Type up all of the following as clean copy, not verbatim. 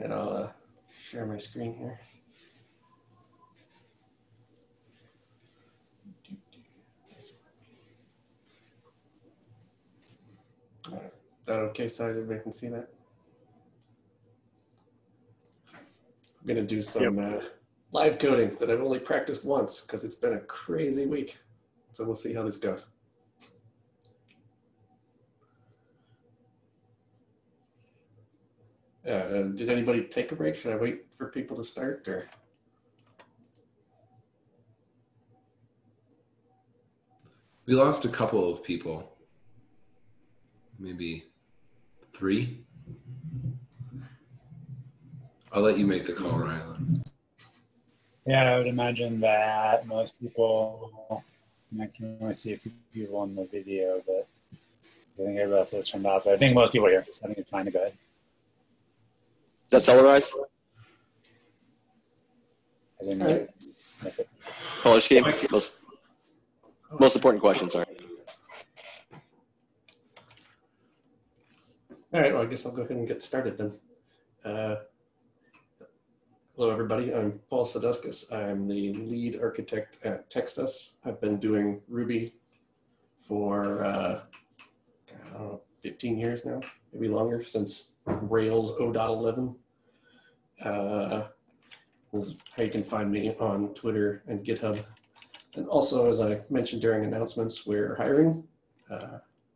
And I'll share my screen here. Is that okay size? Everybody can see that? I'm going to do some live coding that I've only practiced once because it's been a crazy week. So we'll see how this goes. Did anybody take a break? Should I wait for people to start, or? We lost a couple of people, maybe 3. I'll let you make the call, Rylan. Yeah, I would imagine that most people, I can only see a few people on the video, but I think everybody else has turned off. But I think most people are here, so I think it's fine to go ahead. Is that summarized? I didn't know snippet. Color scheme? Most important question, sorry. All right, well, I guess I'll go ahead and get started then. Hello, everybody. I'm Paul Sadauskas. I'm the lead architect at TextUs. I've been doing Ruby for I don't know, 15 years now, maybe longer, since Rails 0.11. This is how you can find me on Twitter and GitHub. And also, as I mentioned during announcements, we're hiring.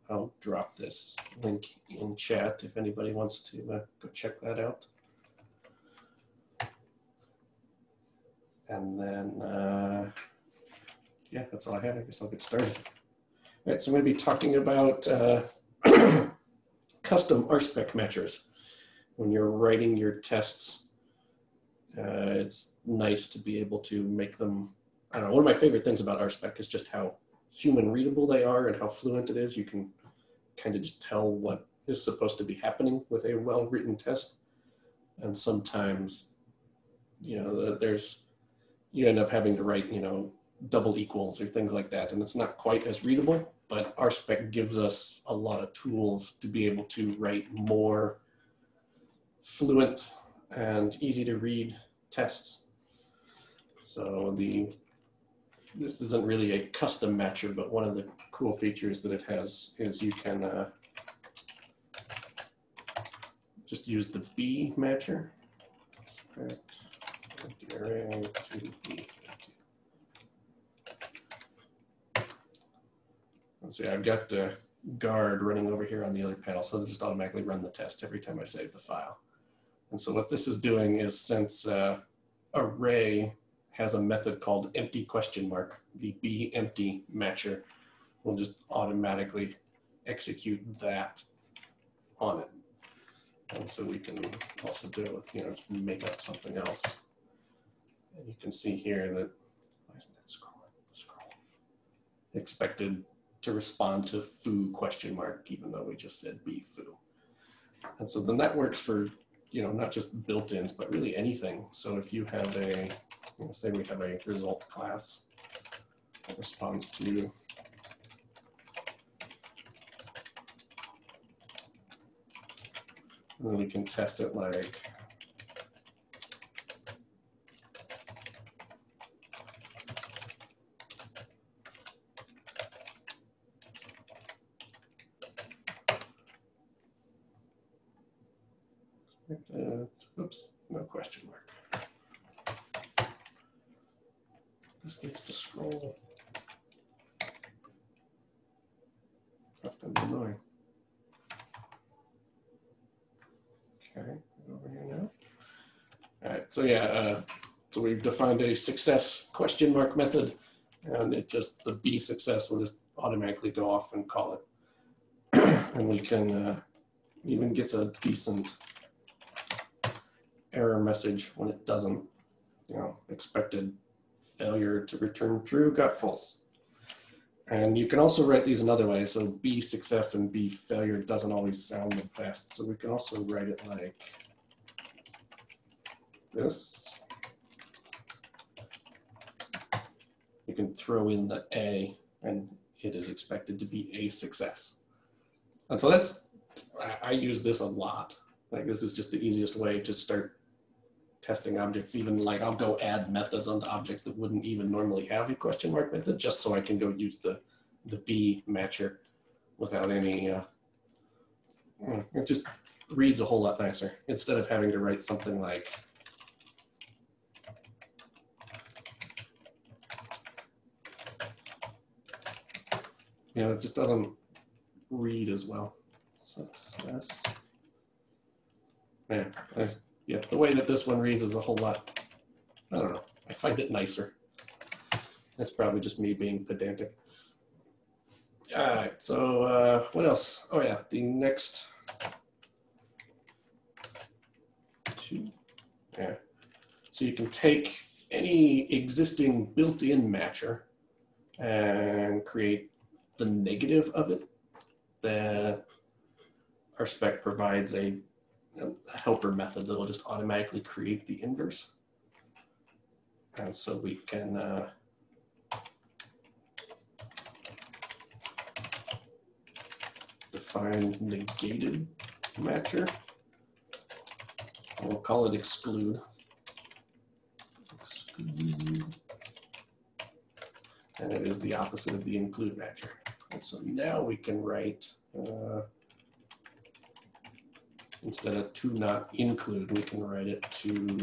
I'll drop this link in chat if anybody wants to go check that out. And then, yeah, that's all I have. I guess I'll get started. All right, so I'm going to be talking about custom RSpec matchers. When you're writing your tests, it's nice to be able to make them, I don't know, one of my favorite things about RSpec is just how human readable they are and how fluent it is. You can kind of just tell what is supposed to be happening with a well-written test. And sometimes, you know, you end up having to write, you know, double equals or things like that. And it's not quite as readable, but RSpec gives us a lot of tools to be able to write more fluent and easy to read tests. So this isn't really a custom matcher, but one of the cool features that it has is you can just use the B matcher. Array to B. So yeah, I've got guard running over here on the other panel, so it'll just automatically run the test every time I save the file. And so what this is doing is, since array has a method called empty question mark, the B empty matcher will just automatically execute that on it. And so we can also do it with, you know, just make up something else. And you can see here that, why isn't that scroll? Expected to respond to foo question mark, even though we just said B foo. And so then that works for, you know, not just built-ins, but really anything. So if you have a, you know, say we have a result class that responds to and then we can test it like oops, no question mark. This needs to scroll. That's gonna be annoying. Okay, over here now. All right, so yeah, so we've defined a success question mark method, and it just, the B success will just automatically go off and call it. And we can even gets a decent error message when it doesn't, you know, expected failure to return true got false. And you can also write these another way. So B success and B failure doesn't always sound the best. So we can also write it like this. You can throw in the A and it is expected to be a success. And so that's, I use this a lot. Like this is just the easiest way to start testing objects. Even like I'll go add methods onto objects that wouldn't even normally have a question mark method, just so I can go use the B matcher without any, it just reads a whole lot nicer instead of having to write something like, it just doesn't read as well. Success. Yeah, the way that this one reads is a whole lot, I don't know, I find it nicer. That's probably just me being pedantic. All right, so what else? Oh yeah, the next two. Yeah, so you can take any existing built-in matcher and create the negative of it. The RSpec provides a helper method that will just automatically create the inverse. And so we can define negated matcher. We'll call it exclude. Exclude. And it is the opposite of the include matcher. And so now we can write, instead of to not include, we can write it to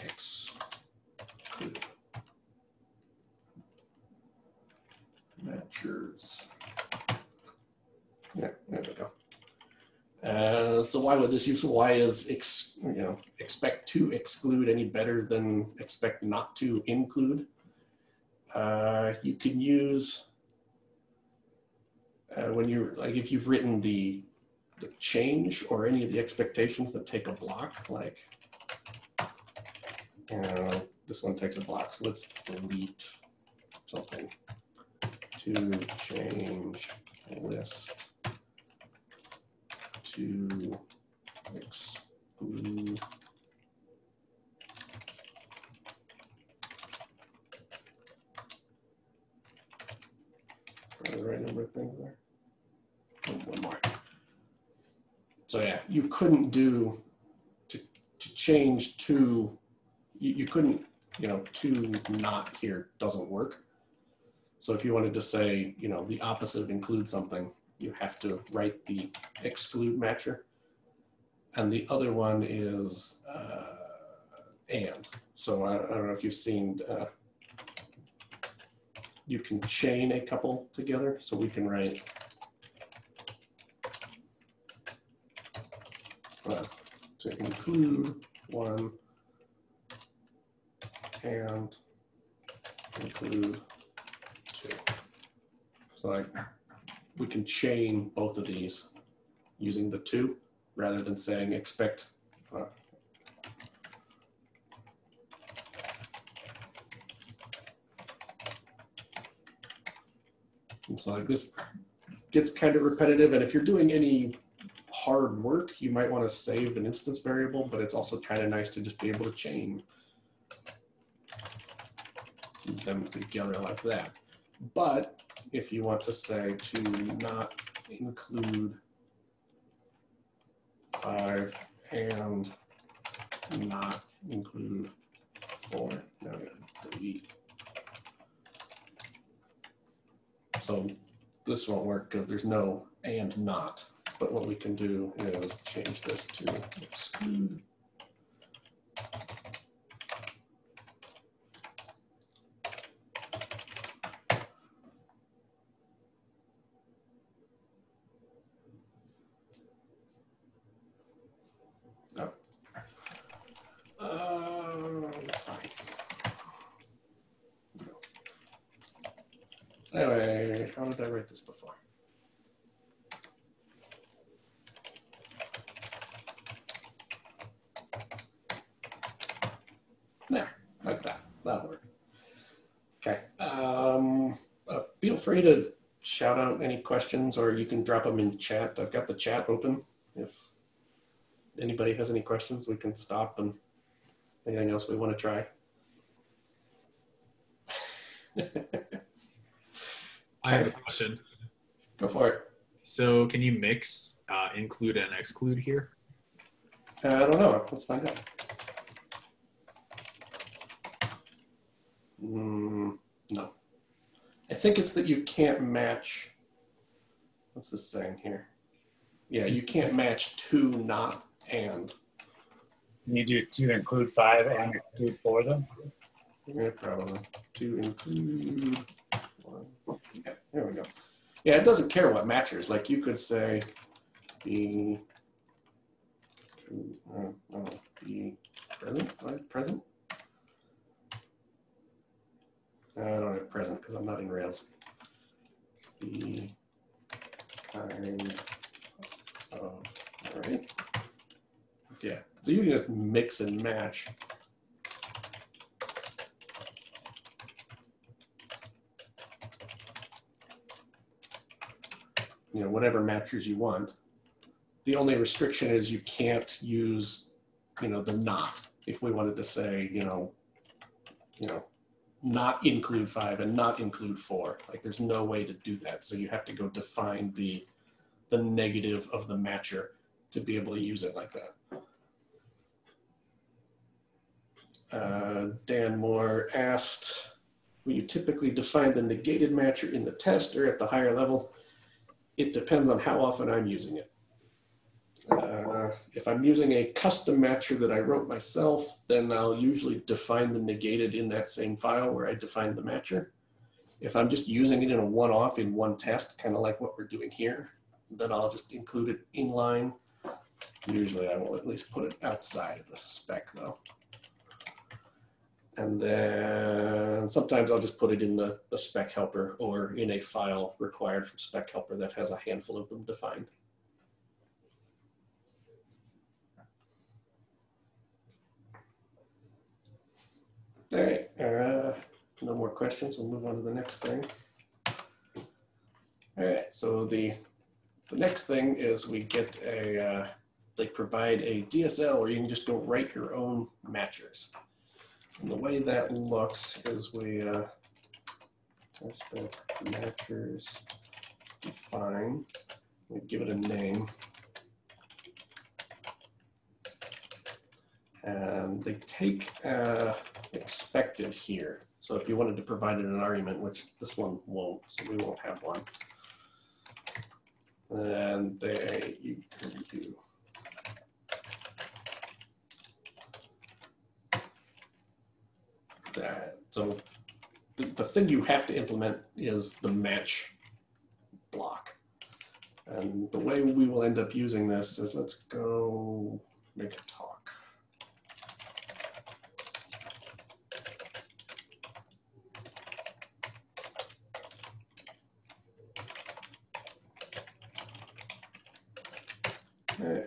exclude. Matchers. Yeah, there we go. So why would this use? Why is expect to exclude any better than expect not to include? You can use when you're like if you've written the change or any of the expectations that take a block, like this one takes a block, so let's delete something to change list to exclude. Are the right number of things there? One more. So yeah, you couldn't do to change to, you couldn't, to not here doesn't work. So if you wanted to say, the opposite of include something, you have to write the exclude matcher. And the other one is and. So I don't know if you've seen, you can chain a couple together. So we can write to include one and include two. So like we can chain both of these using the two rather than saying expect. And so like this gets kind of repetitive, and if you're doing any hard work, you might want to save an instance variable, but it's also kind of nice to just be able to chain them together like that. But if you want to say to not include 5 and not include 4, now I'm going to delete. So this won't work because there's no and not. But what we can do is change this to exclude. Fine. Anyway, how did I write this before? There, like that. That'll work. Okay. Feel free to shout out any questions, or you can drop them in chat. I've got the chat open. If anybody has any questions, we can stop, and anything else we want to try. I have a question. Go for it. So can you mix include and exclude here? I don't know. Let's find out. No. I think it's that you can't match. What's this saying here? Yeah, you can't match to, not, and. Can you do to include 5 and exclude 4 then? Yeah, probably. To include 1. Yeah, there we go. Yeah, it doesn't care what matchers. Like you could say be be present. What? Present? I don't have present because I'm not in Rails. Be kind of array. Yeah, so you can just mix and match. You know, whatever matchers you want. The only restriction is you can't use, you know, the not. If we wanted to say, you know, not include 5 and not include 4, like there's no way to do that. So you have to go define the negative of the matcher to be able to use it like that. Dan Moore asked, will you typically define the negated matcher in the test or at the higher level? It depends on how often I'm using it. If I'm using a custom matcher that I wrote myself, then I'll usually define the negated in that same file where I defined the matcher. If I'm just using it in a one-off in one test, kind of like what we're doing here, then I'll just include it inline. Usually I will at least put it outside of the spec though. And then sometimes I'll just put it in the spec helper or in a file required from spec helper that has a handful of them defined. All right, no more questions. We'll move on to the next thing. All right, so the next thing is we get a, they provide a DSL where you can just go write your own matchers. And the way that looks is we RSpec matchers define, we give it a name. And they take expected here. So if you wanted to provide it an argument, which this one won't, so we won't have one. And you can do that. So the thing you have to implement is the match block. And the way we will end up using this is, let's go make a talk.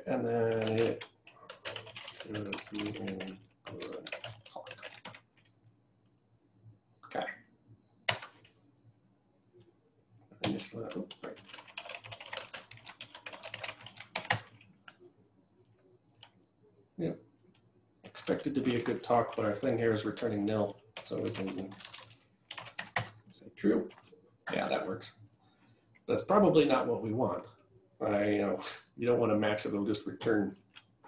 And then it should be a good talk. Okay. Initial, oh, right. Yep. Expected to be a good talk, but our thing here is returning nil, so we can say true. Yeah, that works. That's probably not what we want. You don't want a matcher that'll just return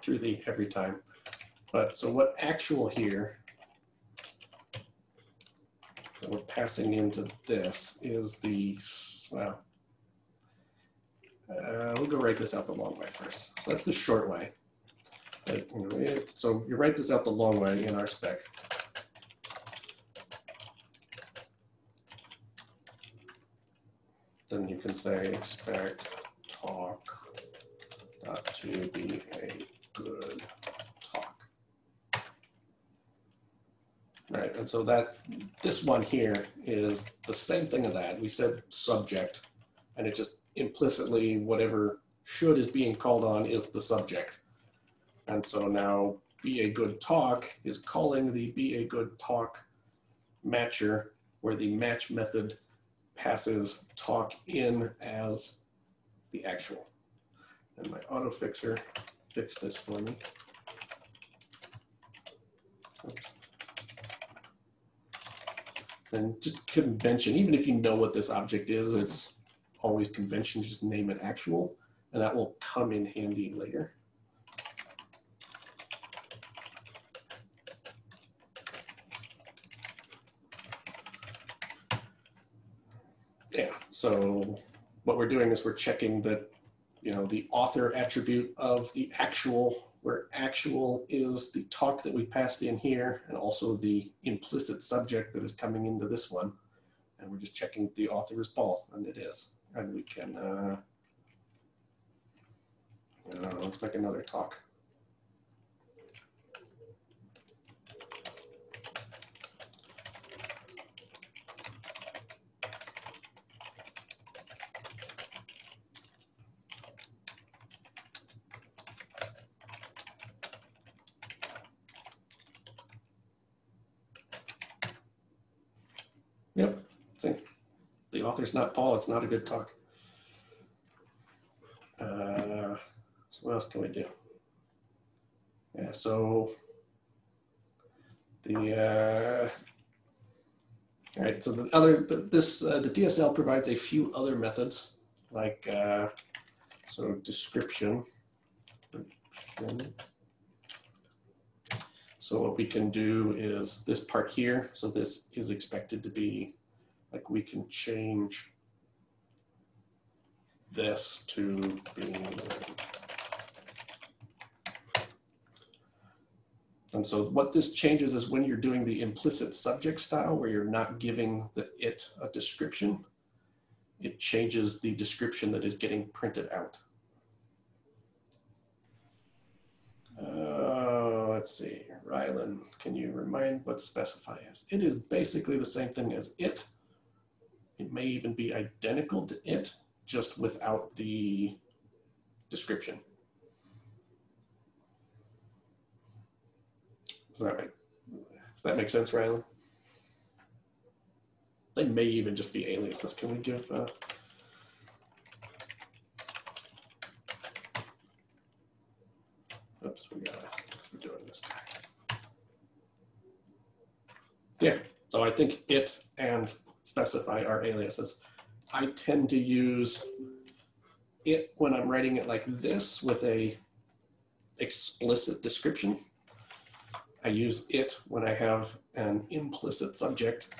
truthy every time. But so what actual here that we're passing into this is the, well, we'll go write this out the long way first. So that's the short way. So you write this out the long way in RSpec. Then you can say expect talk to be a good talk. Right, and so that's, this one here is the same thing of that. We said subject, and it just implicitly, whatever should is being called on is the subject. And so now be a good talk is calling the be a good talk matcher, where the match method passes talk in as the actual. And my auto fixer fix this for me. Oops. And just convention, even if you know what this object is, it's always convention, just name it actual, and that will come in handy later. Yeah, so what we're doing is we're checking that, you know, the author attribute of the actual, where actual is the talk that we passed in here, and also the implicit subject that is coming into this one. And we're just checking the author is Paul, and it is. And we can, let's make another talk. Yep, see, the author's not Paul, it's not a good talk. So what else can we do? Yeah, so the, all right, so the other, the DSL provides a few other methods, like, so description. So what we can do is this part here. So this is expected to be, like, we can change this to be, and so what this changes is when you're doing the implicit subject style, where you're not giving the it a description, it changes the description that is getting printed out. Let's see, Rylan, can you remind what specify is? It is basically the same thing as it. It may even be identical to it, just without the description. Does that make sense, Rylan? They may even just be aliases. Can we give, oops, we're doing this guy. Yeah, so I think it and specify are aliases. I tend to use it when I'm writing it like this with a explicit description. I use it when I have an implicit subject,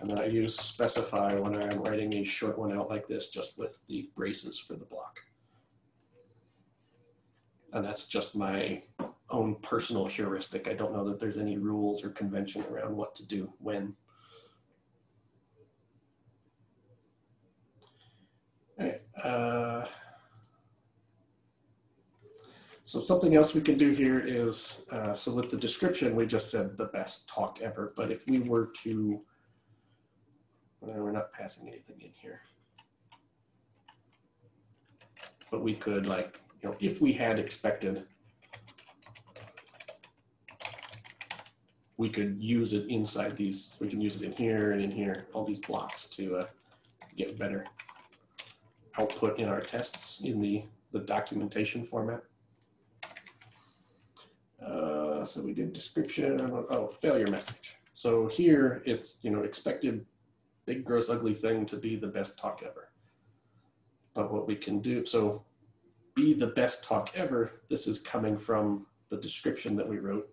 and then I use specify when I'm writing a short one out like this, just with the braces for the block. And that's just my own personal heuristic. I don't know that there's any rules or convention around what to do when. All right. So something else we can do here is, so with the description, we just said the best talk ever. But if we were to, well, we're not passing anything in here. But we could, like, you know, if we had expected, we could use it inside these, we can use it in here and in here, all these blocks to get better output in our tests in the documentation format. So we did description, oh, failure message. So here it's, you know, expected big, gross, ugly thing to be the best talk ever. But what we can do, so be the best talk ever, this is coming from the description that we wrote.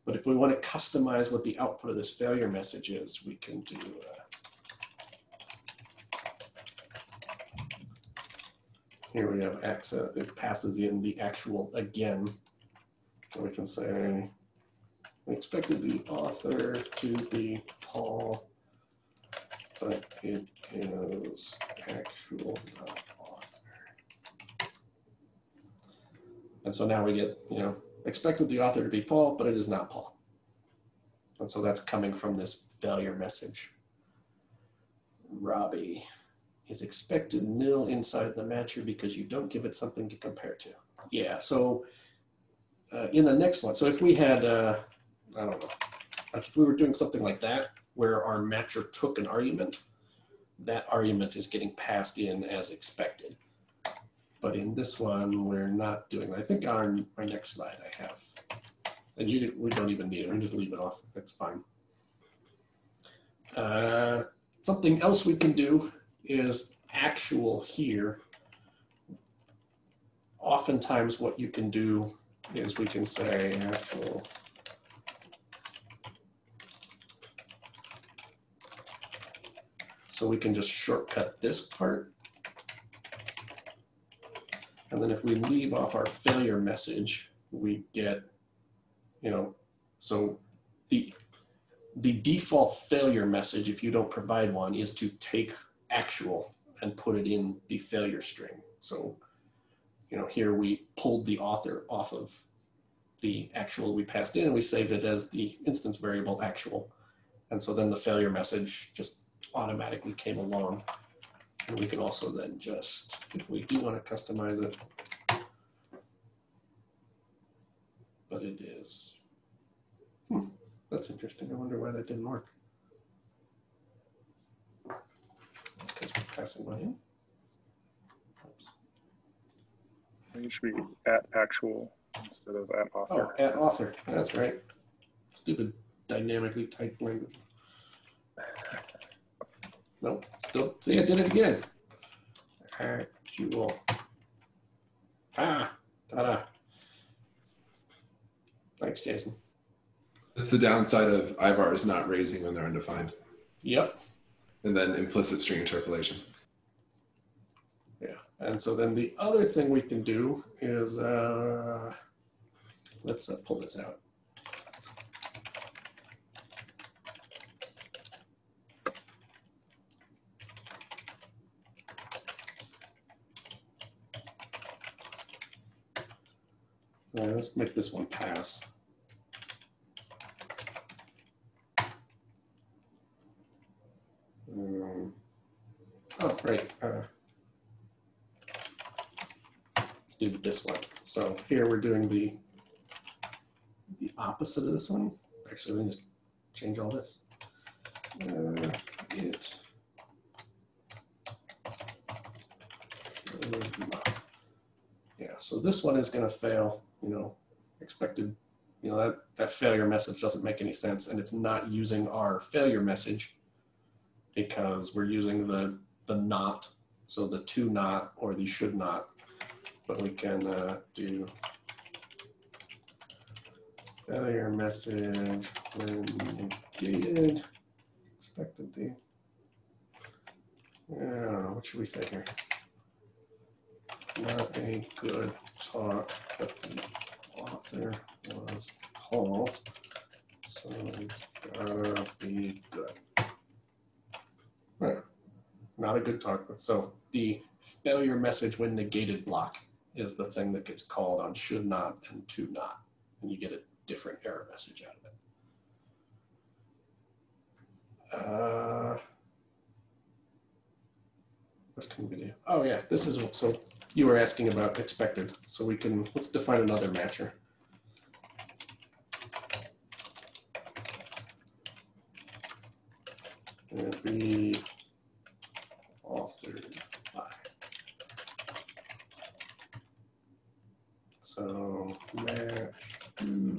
But if we want to customize what the output of this failure message is, we can do, here we have access, it passes in the actual again. We can say, we expected the author to be Paul, but it is actual author. And so now we get, you know, expected the author to be Paul, but it is not Paul. And so that's coming from this failure message. Robbie is expected nil inside the matcher because you don't give it something to compare to. Yeah, so in the next one, so if we had, I don't know, like if we were doing something like that, where our matcher took an argument, that argument is getting passed in as expected. But in this one, we're not doing that. I think on my next slide I have, and we don't even need it, we can just leave it off, it's fine. Something else we can do is actual here, oftentimes what you can do is we can say actual so we can just shortcut this part. And then if we leave off our failure message, we get, you know, so the default failure message, if you don't provide one, is to take actual and put it in the failure string. So, you know, here we pulled the author off of the actual we passed in and we saved it as the instance variable actual. And so then the failure message just automatically came along. And we can also then just, if we do want to customize it, but it is, that's interesting. I wonder why that didn't work. Because we're passing one in. Oops. It should be at actual instead of at author. Oh, at author. That's right. Stupid dynamically typed language. Nope. Still. See, I did it again. Actual. Ah. Ta-da. Thanks, Jason. It's the downside of IVARs not raising when they're undefined. Yep. And then implicit string interpolation. Yeah. And so then the other thing we can do is, let's pull this out. Let's make this one pass. Oh, right. Let's do this one. So here we're doing the opposite of this one. Actually, we can just change all this. Yeah, so this one is going to fail, you know, expected, you know, that failure message doesn't make any sense, and it's not using our failure message because we're using the not, so the to not or the should not, but we can do failure message when negated, expected the, I don't know, what should we say here? Not a good talk, but the author was Paul, so it's gotta be good. Right. Not a good talk, but so the failure message when negated block is the thing that gets called on should not and to not, and you get a different error message out of it. What can we do? Oh yeah, this is, so you were asking about expected. So we can, let's define another matcher. And be authored by. So match to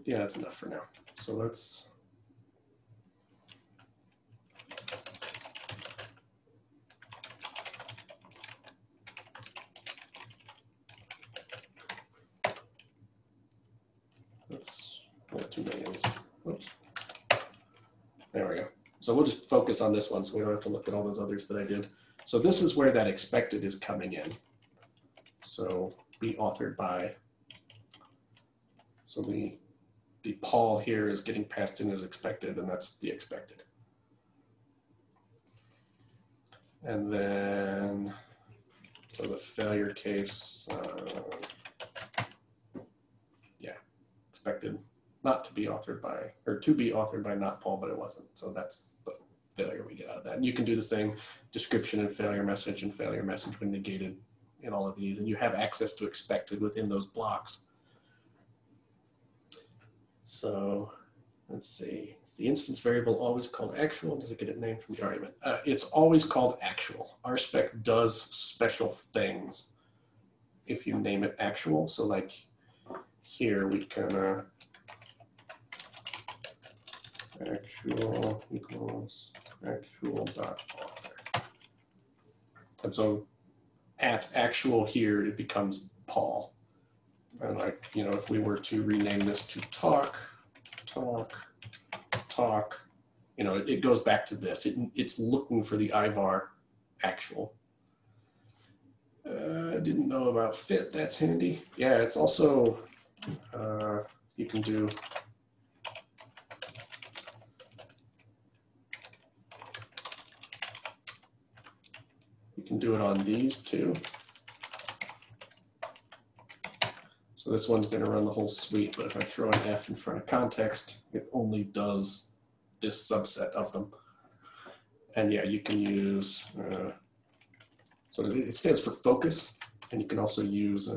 yeah, that's enough for now. So let's too many of these. Oops. There we go. So we'll just focus on this one so we don't have to look at all those others that I did. So this is where that expected is coming in. So be authored by. So the Paul here is getting passed in as expected, and that's the expected. And then, so the failure case, yeah, expected not to be authored by, or to be authored by not Paul, but it wasn't. So that's the failure we get out of that. And you can do the same description and failure message when negated in all of these, and you have access to expected within those blocks. So let's see, is the instance variable always called actual? Does it get its name from the argument? It's always called actual. RSpec does special things if you name it actual. So like here we can actual equals actual dot author. And so at actual here, it becomes Paul. And like, you know, if we were to rename this to talk, you know, it goes back to this. It's looking for the IVAR actual. I didn't know about fit. That's handy. Yeah, it's also, you can do it on these too. So this one's going to run the whole suite, but if I throw an F in front of context, it only does this subset of them. And yeah, you can use, so it stands for focus, and you can also use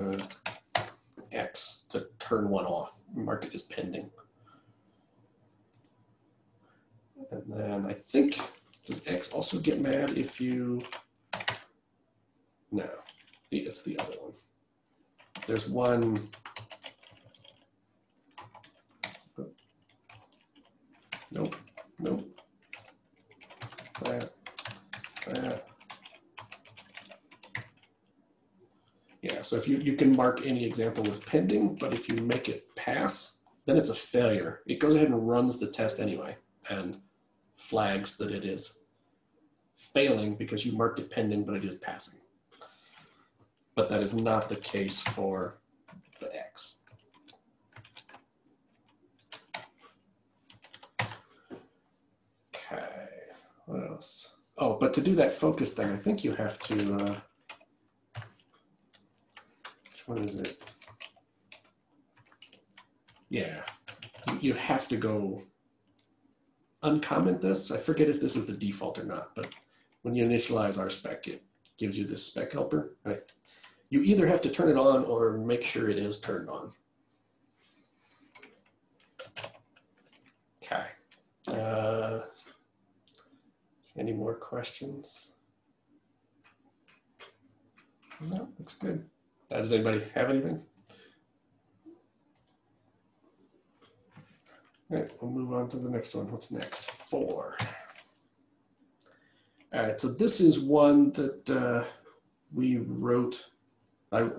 X to turn one off, mark it as pending. And then I think, does X also get mad if you, no, it's the other one. There's one, nope, that. Yeah, so if you can mark any example with pending, but if you make it pass, then it's a failure. It goes ahead and runs the test anyway and flags that it is failing because you marked it pending, but it is passing. But that is not the case for the X. Okay, what else? Oh, but to do that focus thing, I think you have to, which one is it? Yeah, you have to go uncomment this. I forget if this is the default or not, but when you initialize RSpec, it gives you this spec helper. You either have to turn it on or make sure it is turned on. Okay. Any more questions? No, looks good. Does anybody have anything? All right, we'll move on to the next one. What's next? 4. All right, so this is one that we wrote. I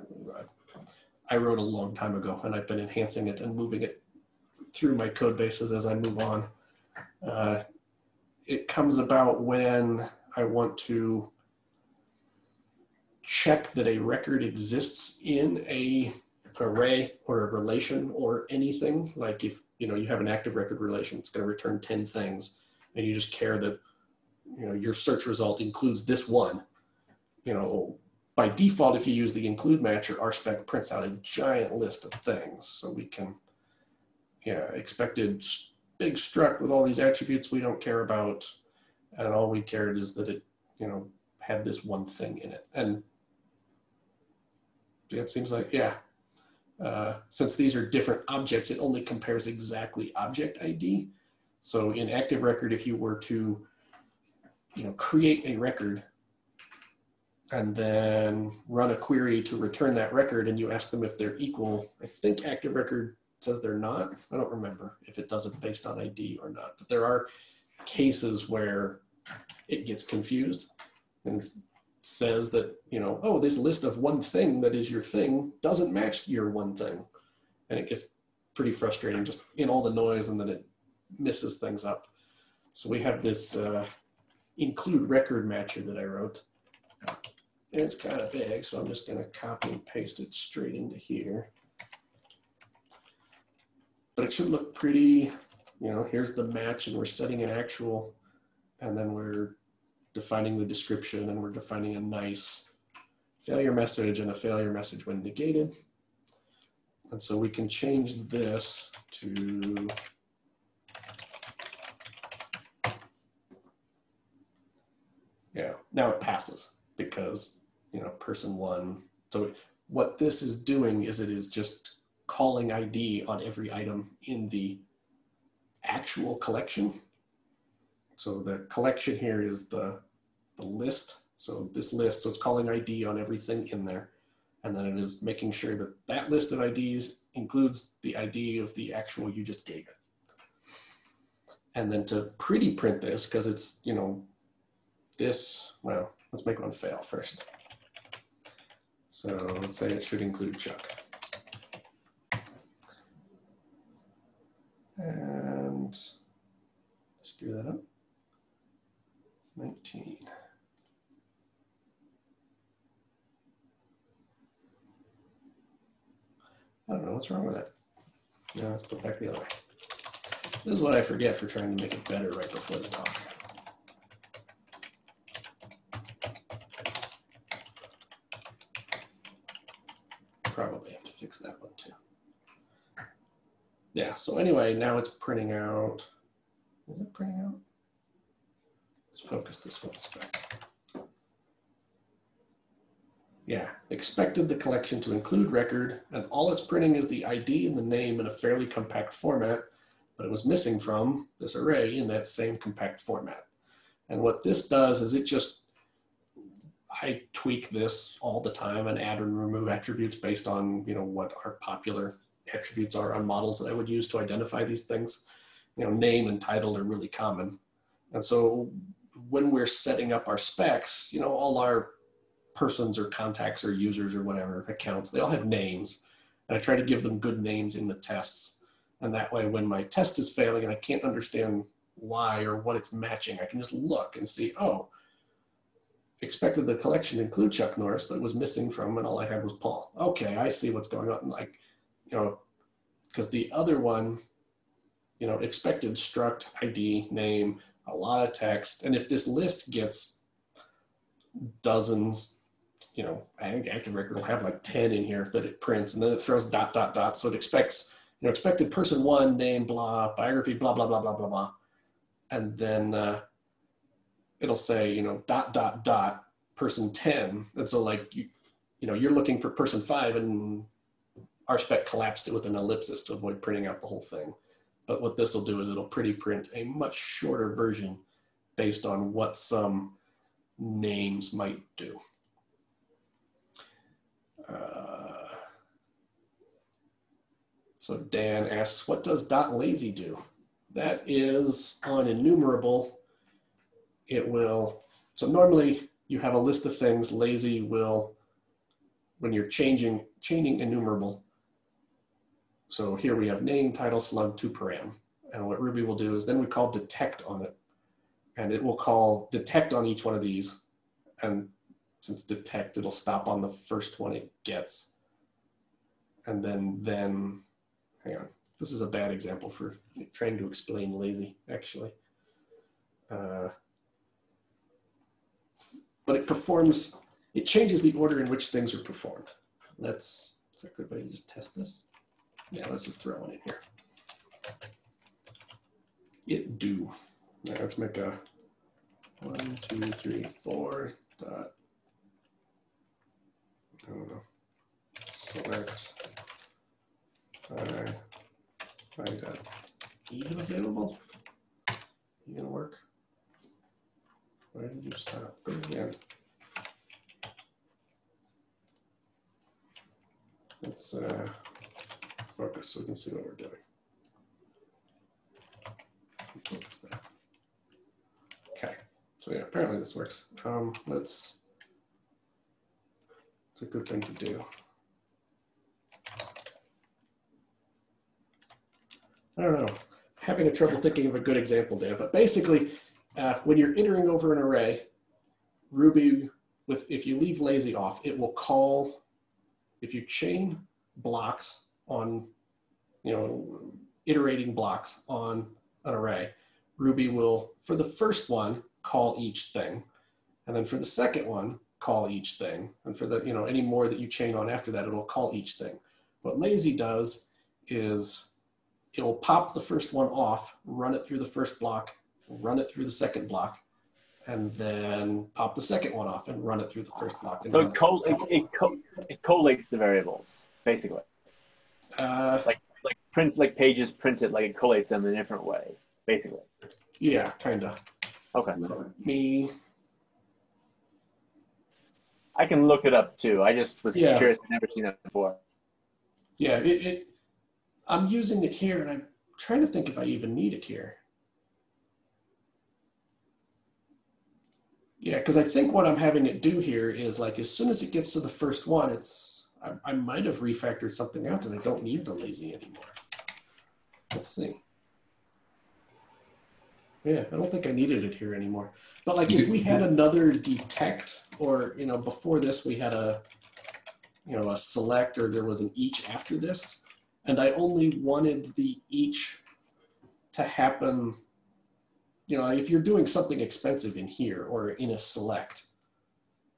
wrote a long time ago, and I've been enhancing it and moving it through my code bases as I move on. It comes about when I want to check that a record exists in an array or a relation or anything. Like if you have an active record relation, it's going to return 10 things, and you just care that your search result includes this one. By default, if you use the include matcher, RSpec prints out a giant list of things. So we can, expected big struct with all these attributes we don't care about. And all we cared is that it, had this one thing in it. And it seems like, since these are different objects, it only compares exactly object ID. So in active record, if you were to, create a record and then run a query to return that record and you ask them if they're equal, I think active record says they're not. I don't remember if it does it based on ID or not, but there are cases where it gets confused and it says that, oh, this list of one thing that is your thing doesn't match your one thing. And it gets pretty frustrating just in all the noise, and then it misses things up. So we have this include record matcher that I wrote. It's kind of big, so I'm just going to copy and paste it straight into here. But it should look pretty, here's the match, and we're setting an actual, and then we're defining the description, and we're defining a nice failure message and a failure message when negated. And so we can change this to now it passes because, person 1. So what this is doing is it is just calling ID on every item in the actual collection. So the collection here is the list. So this list, so it's calling ID on everything in there. And then it is making sure that that list of IDs includes the ID of the actual you just gave it. And then to pretty print this, because it's, you know, this, well, let's make one fail first. So let's say it should include Chuck. And screw that up. 19. I don't know what's wrong with that. Now let's put it back the other way. This is what I forget for trying to make it better right before the talk. Probably have to fix that one too. Yeah, so anyway, now it's printing out. Is it printing out? Let's focus this one spec. Yeah, expected the collection to include record, and all it's printing is the ID and the name in a fairly compact format, but it was missing from this array in that same compact format. And what this does is it just, I tweak this all the time and add and remove attributes based on, you know, what our popular attributes are on models that I would use to identify these things. You know, name and title are really common. And so when we're setting up our specs, you know, all our persons or contacts or users or whatever accounts, they all have names. And I try to give them good names in the tests. And that way, when my test is failing and I can't understand why or what it's matching, I can just look and see, oh, expected the collection to include Chuck Norris, but it was missing from, and all I had was Paul. Okay, I see what's going on. Like, you know, because the other one, you know, expected struct, ID, name, a lot of text. And if this list gets dozens, you know, I think Active Record will have like 10 in here that it prints, and then it throws ... So it expects, you know, expected person 1, name, blah, biography, blah, blah, blah, blah, blah, blah. And then it'll say, you know, ... person 10. And so like, you know, you're looking for person 5 and RSpec collapsed it with an ellipsis to avoid printing out the whole thing. But what this will do is it'll pretty print a much shorter version based on what some names might do. So Dan asks, what does .lazy do? That is on enumerable. It will, so normally you have a list of things. Lazy will, when you're chaining enumerable. So here we have name, title, slug, 2 param. And what Ruby will do is then we call detect on it. And it will call detect on each one of these. And since detect, it'll stop on the first one it gets. And then, hang on. This is a bad example for trying to explain lazy, actually. But it performs, it changes the order in which things are performed. Is that a good way to just test this? Yeah, let's just throw one in here. It do. Now let's make a 1, 2, 3, 4 dot, I don't know, select I got even available. You gonna work? Why did you stop? Go again. Let's focus so we can see what we're doing. Focus that. Okay. So yeah, apparently this works. It's a good thing to do. I don't know, having a trouble thinking of a good example there, but basically when you're iterating over an array, Ruby, if you leave lazy off, it will call, if you chain blocks on, you know, iterating blocks on an array, Ruby will, for the first one, call each thing. And then for the second one, call each thing. And for the, you know, any more that you chain on after that, it'll call each thing. What lazy does is it will pop the first one off, run it through the first block, run it through the second block, and then pop the second one off and run it through the first block. And so it collates the variables, basically. Like pages printed, like it collates them in a different way, basically. Yeah, kind of. Okay. Let me. I can look it up too. I just was curious. I've never seen that before. Yeah, I'm using it here, and I'm trying to think if I even need it here. Yeah, because I think what I'm having it do here is like as soon as it gets to the first one, I might have refactored something out and I don't need the lazy anymore. Let's see. Yeah, I don't think I needed it here anymore. But like if we had another detect, or before this we had a a select, or there was an each after this, and I only wanted the each to happen. If you're doing something expensive in here or in a select,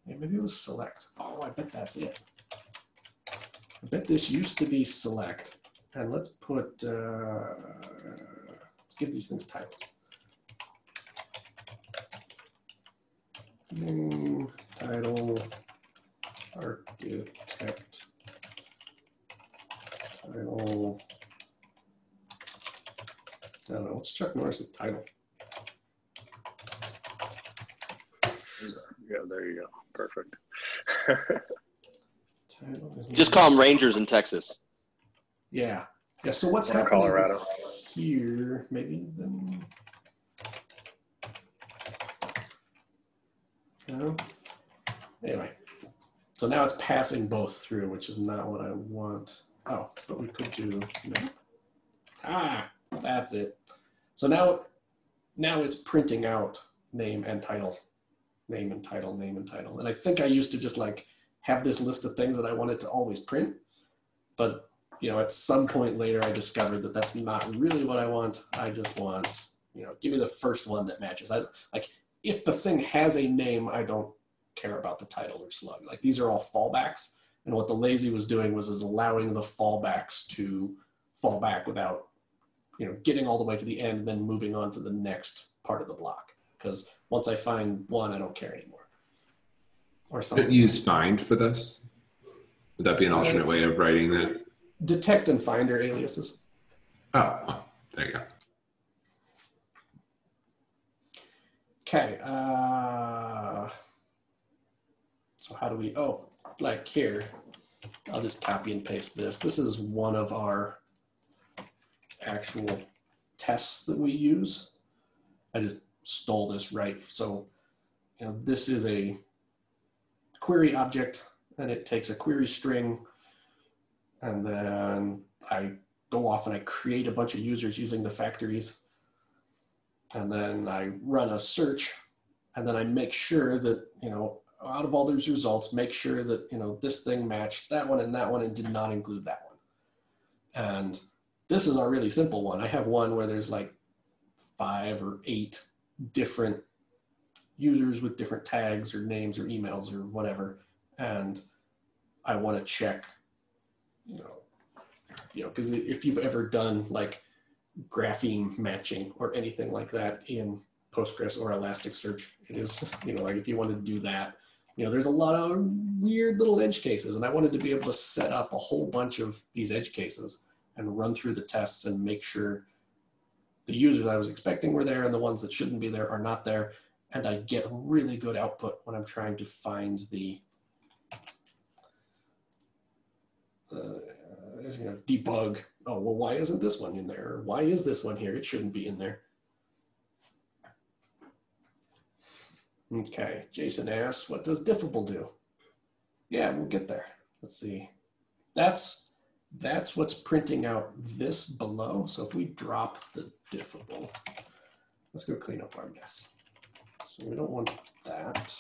maybe it was select. Oh, I bet that's it. I bet this used to be select. And let's put, let's give these things titles. Name, title, architect, title. I don't know, what's Chuck Norris's title? Yeah, there you go. Perfect. Just call them Rangers in Texas. Yeah. Yeah. So what's happening Colorado here? Maybe then. Anyway, so now it's passing both through, which is not what I want. Oh, but we could do no. Ah, that's it. So now it's printing out name and title. Name and title, name and title. And I think I used to just like have this list of things that I wanted to always print. But, at some point later, I discovered that that's not really what I want. I just want, give me the first one that matches. Like if the thing has a name, I don't care about the title or slug. Like these are all fallbacks. And what the lazy was doing was allowing the fallbacks to fall back without, getting all the way to the end, and then moving on to the next part of the block. Because once I find one, I don't care anymore. Or something. Could use find for this? Would that be an alternate way of writing that? Detect and find are aliases. Oh, there you go. Okay. So how do we, like here, I'll just copy and paste this. This is one of our actual tests that we use. I just stole this right. So, this is a query object, and it takes a query string, and then I go off and I create a bunch of users using the factories, and then I run a search, and then I make sure that, out of all those results, make sure that, this thing matched that one and did not include that one. And this is a really simple one. I have one where there's like 5 or 8 different users with different tags or names or emails or whatever. And I want to check, because if you've ever done like grapheme matching or anything like that in Postgres or Elasticsearch, it is, like if you wanted to do that, there's a lot of weird little edge cases. And I wanted to be able to set up a whole bunch of these edge cases and run through the tests and make sure the users I was expecting were there and the ones that shouldn't be there are not there. And I get really good output when I'm trying to find the debug. Oh, well, why isn't this one in there? Or why is this one here? It shouldn't be in there. Okay, Jason asks, what does diffable do? Yeah, we'll get there. Let's see. That's what's printing out this below. So if we drop the diffable, let's go clean up our mess. So we don't want that.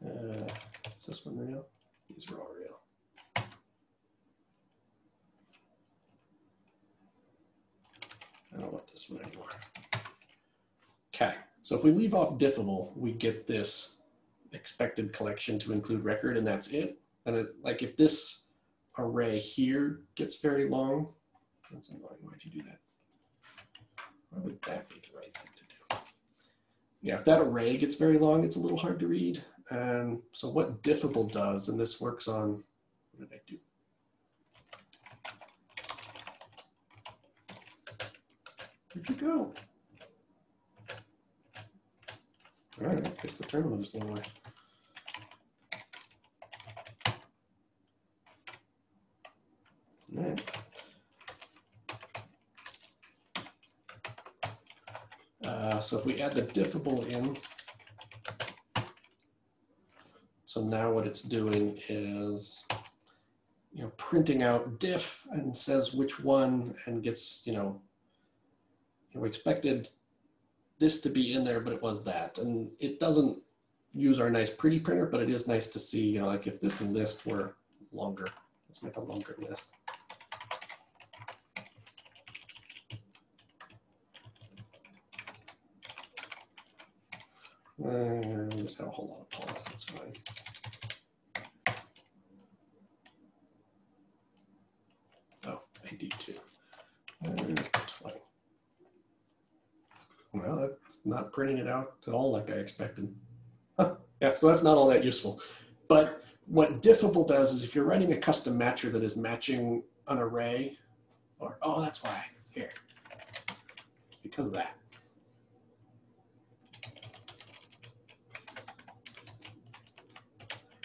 Is this one real? These are all real. I don't want this one anymore. Okay, so if we leave off diffable, we get this expected collection to include record, and that's it. And it's like if this array here gets very long, that's annoying. Why'd you do that? Why would that be the right thing to do? Yeah, if that array gets very long, it's a little hard to read. And so what diffable does, and this works on, what did I do? Where'd you go? All right, I guess the terminal just went away. So if we add the diffable in, so now what it's doing is, printing out diff and says which one and gets, we expected this to be in there, but it was that. And it doesn't use our nice pretty printer, but it is nice to see, like if this list were longer, let's make a longer list. Just have a whole lot of pause, that's fine. Oh, ID2. 20. Well, it's not printing it out at all like I expected. Huh. Yeah, so that's not all that useful. But what diffable does is if you're writing a custom matcher that is matching an array, or, oh, that's why, here, because of that.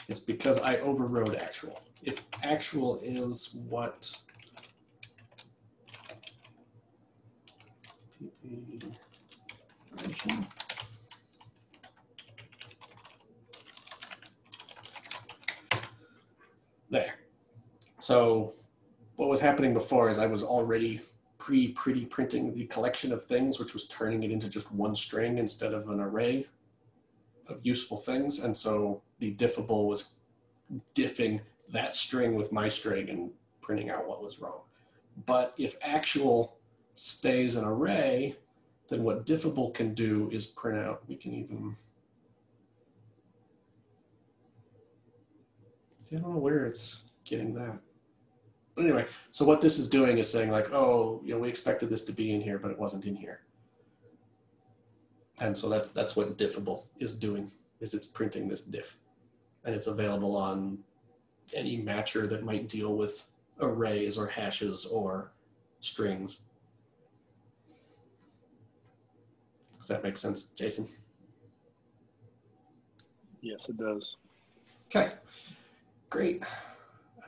It's because I overrode actual. If actual is what there. So what was happening before is I was already pretty printing the collection of things, which was turning it into just one string instead of an array of useful things. And so the diffable was diffing that string with my string and printing out what was wrong. But if actual stays an array, then what diffable can do is print out, we can even, I don't know where it's getting that. But anyway, so what this is doing is saying like, oh, we expected this to be in here, but it wasn't in here. And so that's what diffable is doing, is it's printing this diff. And it's available on any matcher that might deal with arrays or hashes or strings. Does that make sense, Jason? Yes, it does. Okay, great.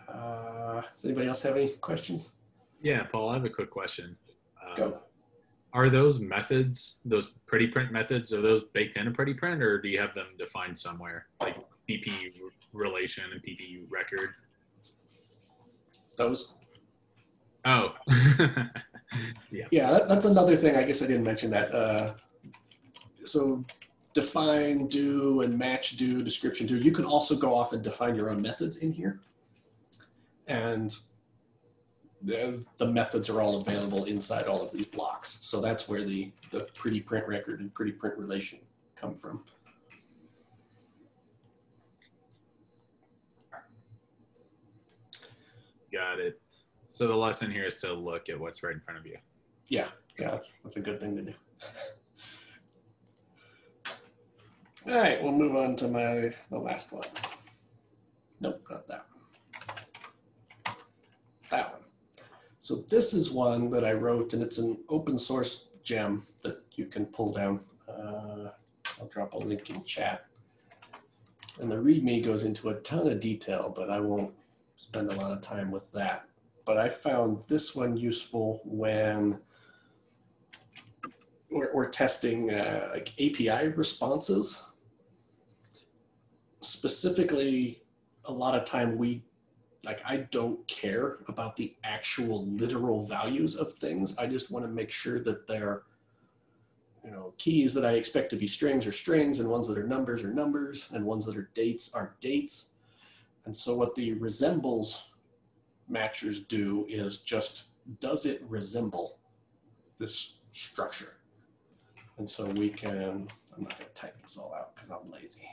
Does anybody else have any questions? Yeah, Paul, I have a quick question. Go. Are those methods, those pretty print methods, are those baked into pretty print, or do you have them defined somewhere, like PP relation and PP record? Those. Oh. Yeah, that's another thing. I guess I didn't mention that. So define, do, and match, do, description, do. You can also go off and define your own methods in here. And the methods are all available inside all of these blocks. So that's where the pretty print record and pretty print relation come from. Got it. So the lesson here is to look at what's right in front of you. Yeah, that's a good thing to do. All right, we'll move on to the last one. Nope, not that one. That one. So this is one that I wrote, and it's an open source gem that you can pull down. I'll drop a link in chat. And the README goes into a ton of detail, but I won't spend a lot of time with that. But I found this one useful when we're testing like API responses. Specifically, a lot of time I don't care about the actual literal values of things. I just want to make sure that they're, keys that I expect to be strings are strings, and ones that are numbers are numbers, and ones that are dates are dates. And so what the resembles matchers do is just, does it resemble this structure? And so we can, I'm not going to type this all out because I'm lazy.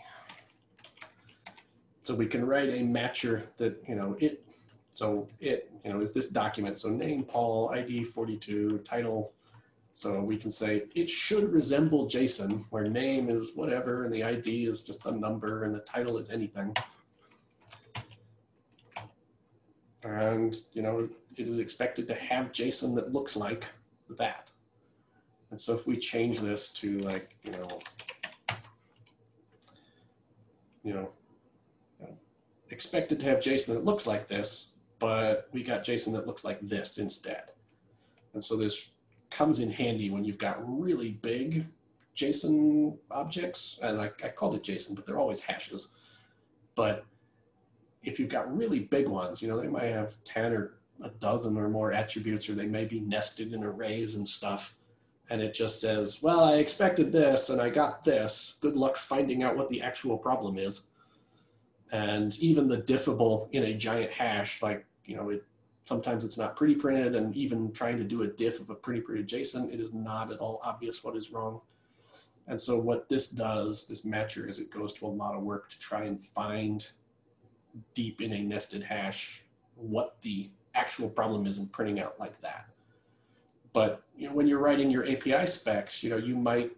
So we can write a matcher that, is this document. So name Paul, ID 42, title. So we can say it should resemble JSON, where name is whatever, and the ID is just a number, and the title is anything. And, it is expected to have JSON that looks like that. And so if we change this to expected to have JSON that looks like this, but we got JSON that looks like this instead. And so this comes in handy when you've got really big JSON objects. And I called it JSON, but they're always hashes. But if you've got really big ones, you know, they might have 10 or a dozen or more attributes, or they may be nested in arrays and stuff. And it just says, well, I expected this and I got this. Good luck finding out what the actual problem is. And even the diffable in a giant hash, like, you know, sometimes it's not pretty printed, and even trying to do a diff of a pretty printed JSON, it is not at all obvious what is wrong. And so what this does, this matcher, is it goes to a lot of work to try and find deep in a nested hash what the actual problem is and printing out like that. But you know, when you're writing your API specs, you know, you might,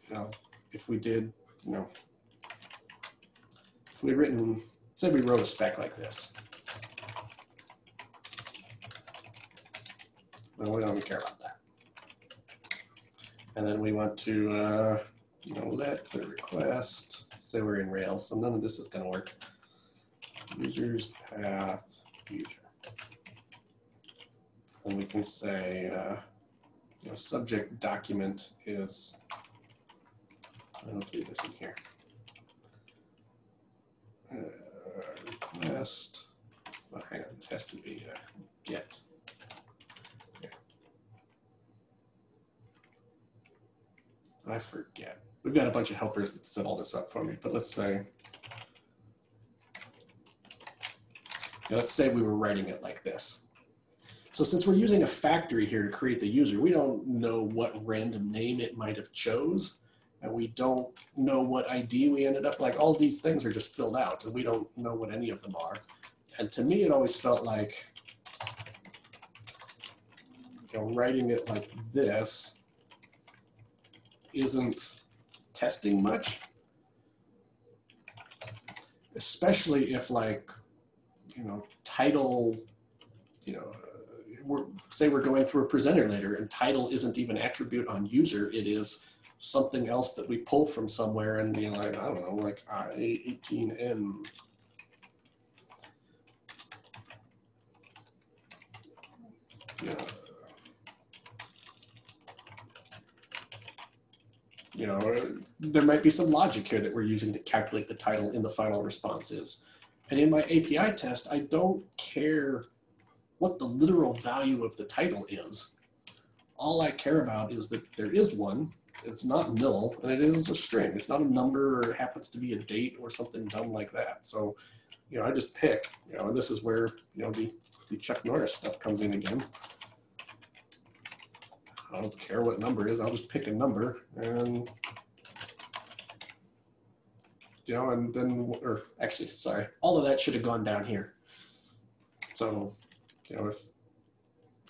you know, if we did, you know, if we written, say we wrote a spec like this. Well, we don't even care about that. And then we want to, you know, let the request, say we're in Rails, so none of this is going to work. Users path user. And we can say, you know, subject document is, let's leave this in here. Request, well, hang on, this has to be get. Okay. I forget. We've got a bunch of helpers that set all this up for me, but let's say, let's say we were writing it like this. So since we're using a factory here to create the user, we don't know what random name it might have chose, and we don't know what ID we ended up, like all these things are just filled out, and we don't know what any of them are. And to me, it always felt like, you know, writing it like this isn't testing much, especially if, like, you know, title, you know, say we're going through a presenter later and title isn't even attribute on user, it is something else that we pull from somewhere, and be like, I don't know, like I18N. You know, there might be some logic here that we're using to calculate the title in the final responses. And in my API test, I don't care what the literal value of the title is. All I care about is that there is one, it's not null, and it is a string. It's not a number, or it happens to be a date or something dumb like that. So, you know, I just pick, you know, and this is where, you know, the Chuck Norris stuff comes in again. I don't care what number it is, I'll just pick a number, and, you know, and then, or actually, sorry, all of that should have gone down here. So, you know, if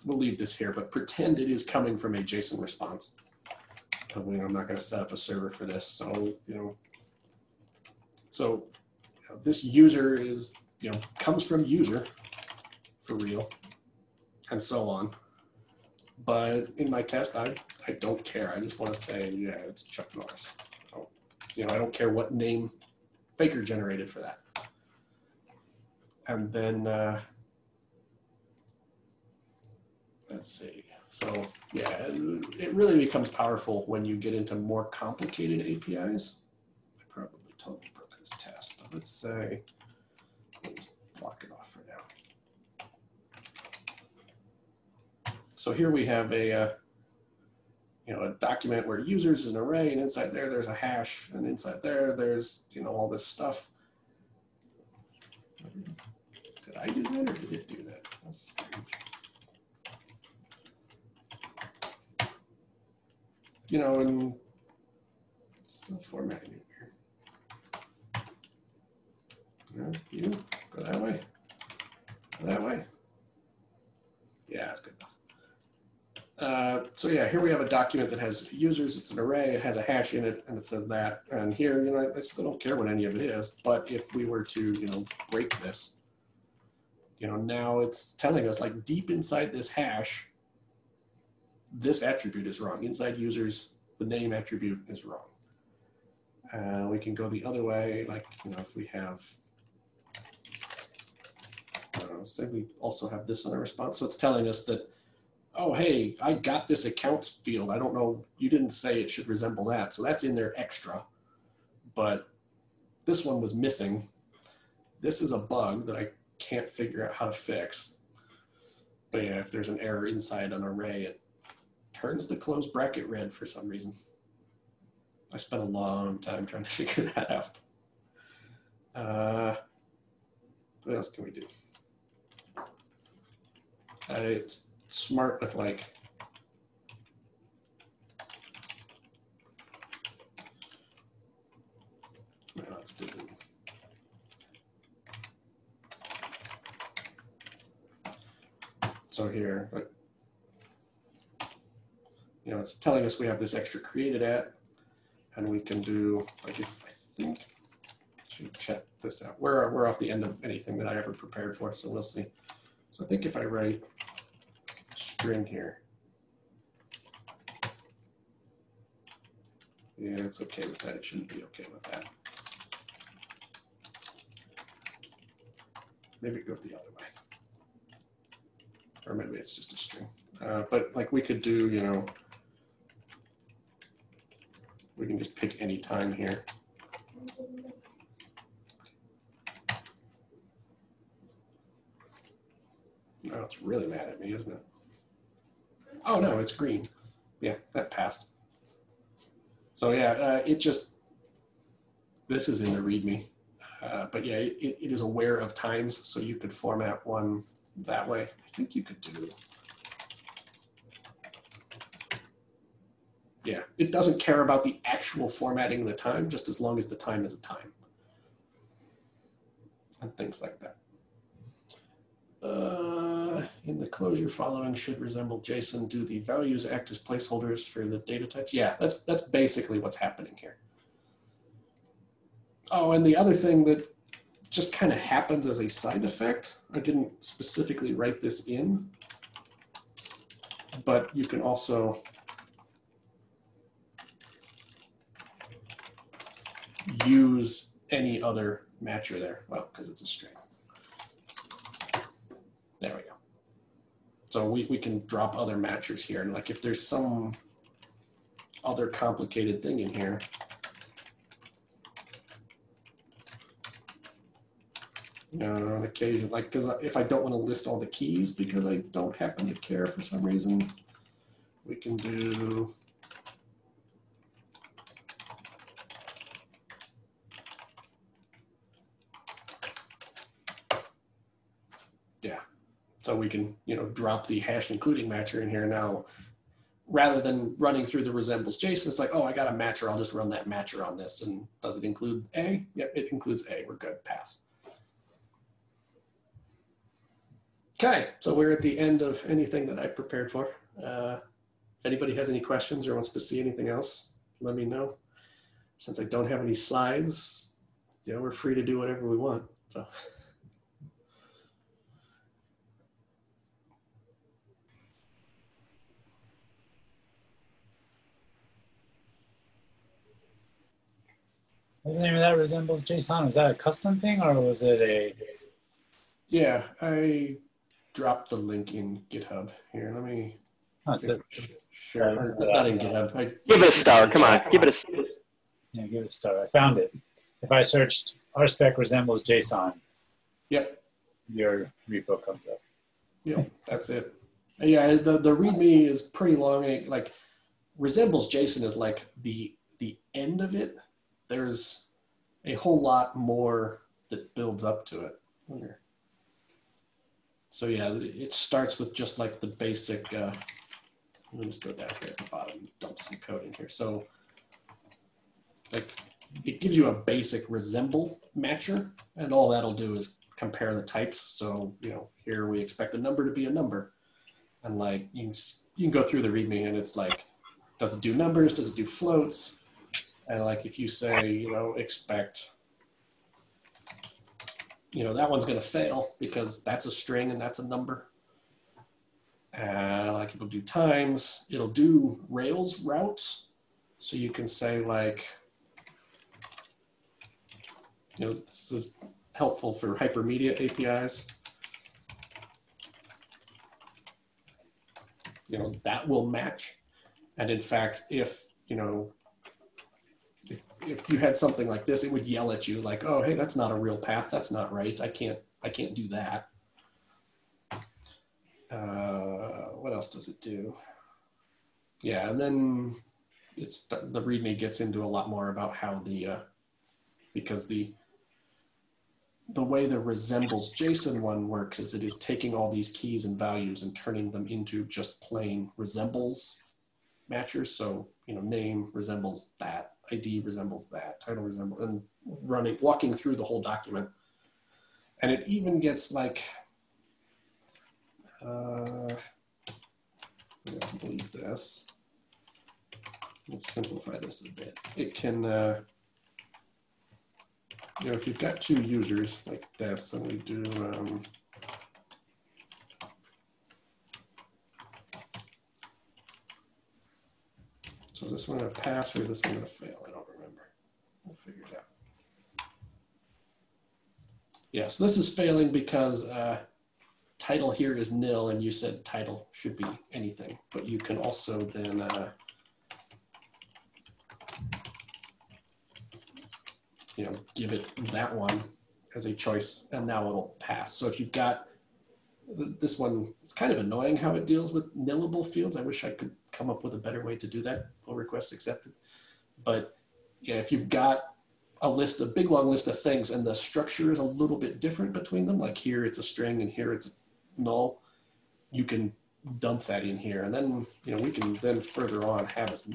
we'll leave this here, but pretend it is coming from a JSON response. You know, I'm not going to set up a server for this. So, you know, this user is, you know, comes from user for real, and so on. But in my test, I don't care. I just want to say, yeah, it's Chuck Norris. You know, I don't care what name Faker generated for that. And then, let's see. So yeah, it really becomes powerful when you get into more complicated APIs. I probably totally broke this test, but let's say, let's block it off for now. So here we have a, you know, a document where users is an array, and inside there, there's a hash, and inside there, there's, you know, all this stuff. Did I do that, or did it do that? That's strange. You know, and it's still formatting it here. No, you go that way. Go that way. Yeah, that's good enough. So yeah, here we have a document that has users. It's an array. It has a hash in it, and it says that. And here, you know, I still don't care what any of it is. But if we were to, you know, break this, you know, now it's telling us, like, deep inside this hash, this attribute is wrong. Inside users, the name attribute is wrong. We can go the other way, like, you know, if we have, say we also have this on our response. So it's telling us that oh, hey, I got this accounts field. I don't know, you didn't say it should resemble that. So that's in there extra, but this one was missing. This is a bug that I can't figure out how to fix. But yeah, if there's an error inside an array, it turns the closed bracket red for some reason. I spent a long time trying to figure that out. What else can we do? It's smart with like, well, let's do so here, you know, it's telling us we have this extra created at, and we can do, like, if I think, I should check this out. We're off the end of anything that I ever prepared for, so we'll see. So I think if I write a string here, yeah, it's okay with that. It shouldn't be okay with that. Maybe it goes the other way. Or maybe it's just a string. But like we could do, you know, we can just pick any time here. No, it's really mad at me, isn't it? Oh no, it's green. Yeah, that passed. So yeah, it just, this is in the README. But yeah, it is aware of times, so you could format one that way. I think you could do, yeah, it doesn't care about the actual formatting of the time, just as long as the time is a time. And things like that. In the closure following should resemble JSON. Do the values act as placeholders for the data types? Yeah, that's basically what's happening here. Oh, and the other thing that just kind of happens as a side effect, I didn't specifically write this in, but you can also use any other matcher there. Well, because it's a string. There we go. So we can drop other matchers here. And like if there's some other complicated thing in here, you know, on occasion, like, because if I don't want to list all the keys because I don't happen to care for some reason, we can do so we can, you know, drop the hash including matcher in here now. Rather than running through the resembles JSON, it's like, oh, I got a matcher. I'll just run that matcher on this. And does it include A? Yep, it includes A. We're good. Pass. Okay, so we're at the end of anything that I prepared for. If anybody has any questions or wants to see anything else, let me know. Since I don't have any slides, you know, we're free to do whatever we want. So. What's the name of that resembles JSON? Was that a custom thing or was it a? Yeah, I dropped the link in GitHub here. Let me share. Not in GitHub. Give it a star. Come on, give it a star. Yeah, give it a star. I found it. If I searched R-Spec resembles JSON, yep, your repo comes up. Yep, that's it. Yeah, the README is pretty long. Like resembles JSON is like the end of it. There's a whole lot more that builds up to it. So yeah, it starts with just like the basic, let me just go down here at the bottom and dump some code in here. So like it gives you a basic resemble matcher, and all that'll do is compare the types. So, you know, here we expect a number to be a number. And like you can go through the README and it's like, does it do numbers? Does it do floats? And like if you say, you know, expect, you know, that one's going to fail because that's a string and that's a number. Like it'll do times, it'll do Rails routes. So you can say like, you know, this is helpful for hypermedia APIs. that will match. And in fact, if if you had something like this, it would yell at you like, oh, hey, that's not a real path. That's not right. I can't do that. What else does it do? Yeah, and then the README gets into a lot more about how because the way the resembles JSON one works is it is taking all these keys and values and turning them into just plain resembles matchers. So, name resembles that, ID resembles that, title resembles, and walking through the whole document. And it even gets like, I'm going to delete this. Let's simplify this a bit. It can, if you've got two users like this, and we do, so is this one going to pass or is this one going to fail? I don't remember. We'll figure it out. Yeah, so this is failing because title here is nil, and you said title should be anything, but you can also then give it that one as a choice, and now it'll pass. So if you've got this one, it's kind of annoying how it deals with nillable fields. I wish I could come up with a better way to do that. Pull requests accepted. But yeah, if you've got a big long list of things and the structure is a little bit different between them, like here it's a string and here it's null, you can dump that in here. And then, we can then further on have as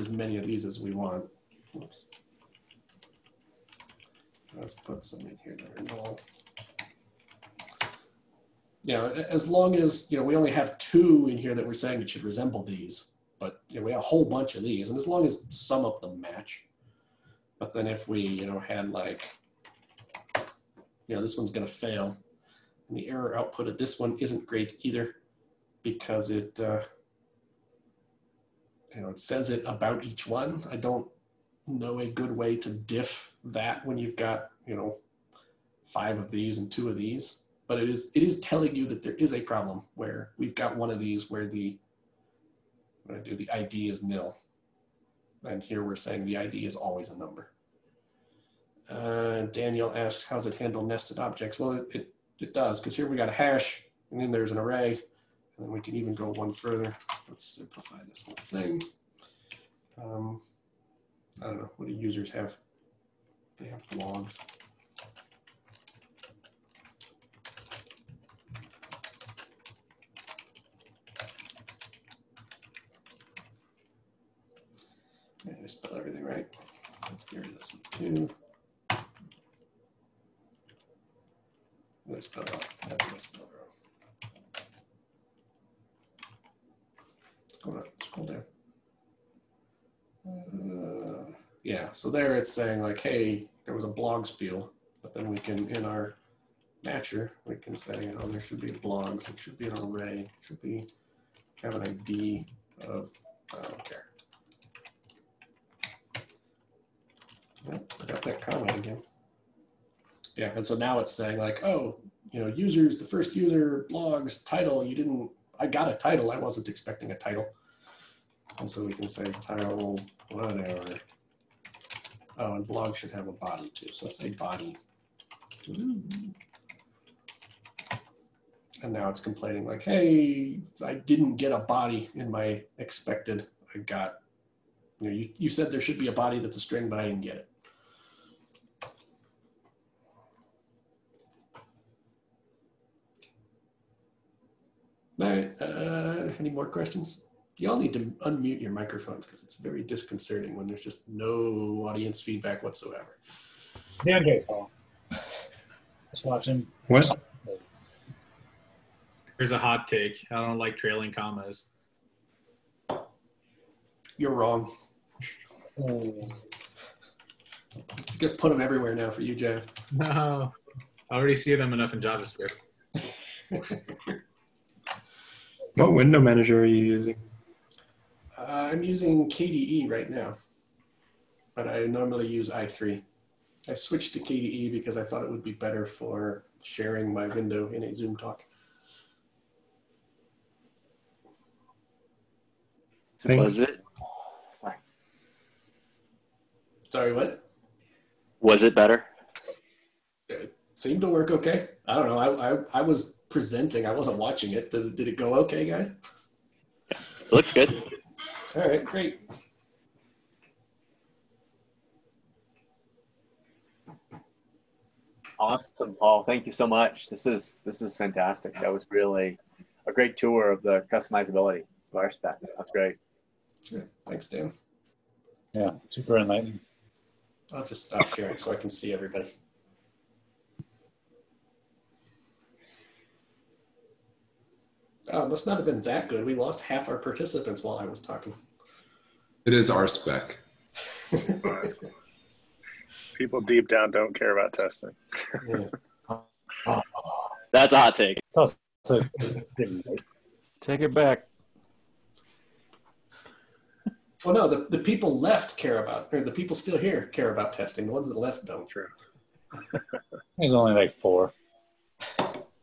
many of these as we want. Oops. Let's put some in here that are null. As long as, we only have two in here that we're saying it should resemble these, but we have a whole bunch of these, and as long as some of them match. But then if we, had like, this one's going to fail, and the error output of this one isn't great either, because it, it says it about each one. I don't know a good way to diff that when you've got, 5 of these and 2 of these. But it is telling you that there is a problem where we've got one of these where the ID is nil. And here we're saying the ID is always a number. Daniel asks, how's it handle nested objects? Well, it does, because here we got a hash, and then there's an array, and then we can even go one further. Let's simplify this whole thing. I don't know, what do users have? They have blogs. Did I spell everything right? Let's get rid of this one too. Did I spell wrong? That's what I spelled wrong. Scroll down. Yeah, so there it's saying like, hey, there was a blogs field, but then we can, in our matcher, we can say, oh, there should be a blogs, it should be an array, it should be, have an ID of, I don't care. Yep, I got that comment again. Yeah, and so now it's saying like, oh, users, the first user, blogs, title, I got a title, I wasn't expecting a title. And so we can say title, whatever. Oh, and blog should have a body too. So let's say body. And now it's complaining like, hey, I didn't get a body in my expected. I got, you said there should be a body that's a string, but I didn't get it. All right, any more questions? You all need to unmute your microphones because it's very disconcerting when there's just no audience feedback whatsoever. Yeah, okay, Paul. Just watching. What? Here's a hot take. I don't like trailing commas. You're wrong. Just gonna put them everywhere now for you, Jeff. No, I already see them enough in JavaScript. What window manager are you using? I'm using KDE right now, but I normally use i3. I switched to KDE because I thought it would be better for sharing my window in a Zoom talk. Thanks. Was it? Sorry. Sorry, what? Was it better? It seemed to work okay. I don't know. I was presenting. I wasn't watching it. Did it go okay, guys? It looks good. All right, great. Awesome, Paul. Thank you so much. This is fantastic. That was really a great tour of the customizability of RSpec. That's great. Sure. Thanks, Dan. Yeah, super enlightening. I'll just stop sharing so I can see everybody. Oh, it must not have been that good. We lost half our participants while I was talking. It is RSpec. People deep down don't care about testing. Yeah. That's a hot take. It's also Take it back. Well, no, the people left care about, or the people still here care about testing. The ones that left don't. True. there's only like 4.